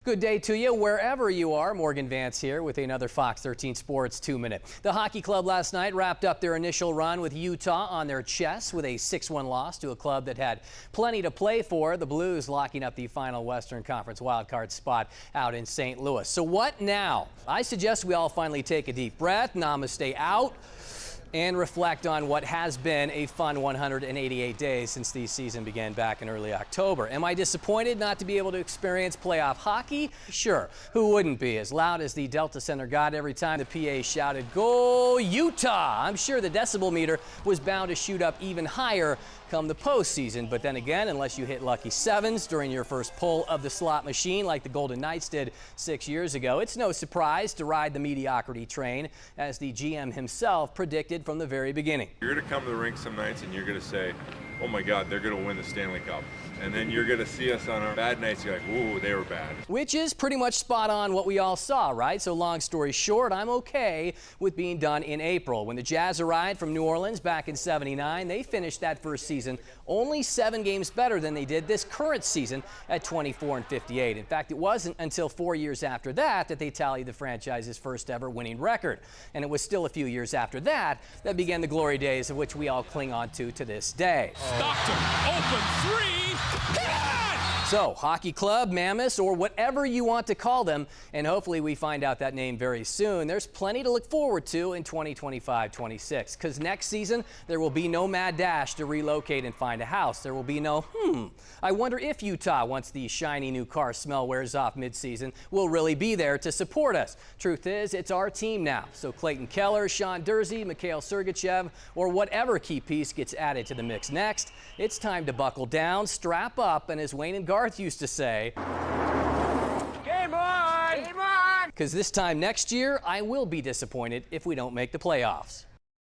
Good day to you wherever you are. Morgan Vance here with another Fox 13 Sports 2-Minute. The hockey club last night wrapped up their initial run with Utah on their chest with a 6-1 loss to a club that had plenty to play for. The Blues locking up the final Western Conference wildcard spot out in St. Louis. So what now? I suggest we all finally take a deep breath, namaste out, and reflect on what has been a fun 188 days since the season began back in early October. Am I disappointed not to be able to experience playoff hockey? Sure, who wouldn't be? As loud as the Delta Center got every time the PA shouted, "Go Utah!" I'm sure the decibel meter was bound to shoot up even higher come the postseason. But then again, unless you hit lucky sevens during your first pull of the slot machine like the Golden Knights did 6 years ago, it's no surprise to ride the mediocrity train, as the GM himself predicted from the very beginning. You're going to come to the rink some nights and you're going to say, oh my God, they're going to win the Stanley Cup. And then you're going to see us on our bad nights, you're like, ooh, they were bad. Which is pretty much spot on what we all saw, right? So long story short, I'm okay with being done in April. When the Jazz arrived from New Orleans back in '79, they finished that first season only 7 games better than they did this current season at 24-58. In fact, it wasn't until 4 years after that that they tallied the franchise's first ever winning record. And it was still a few years after that that began the glory days of which we all cling on to this day. Stockton, open three. So, hockey club, Mammoths, or whatever you want to call them, and hopefully we find out that name very soon. There's plenty to look forward to in 2025-26, because next season there will be no mad dash to relocate and find a house. There will be no, I wonder if Utah, once the shiny new car smell wears off midseason, will really be there to support us. Truth is, it's our team now. So Clayton Keller, Sean Dursey, Mikhail Sergachev, or whatever key piece gets added to the mix next, it's time to buckle down, strap up, and as Wayne and Garth used to say, Game on! Game on! because this time next year, I will be disappointed if we don't make the playoffs.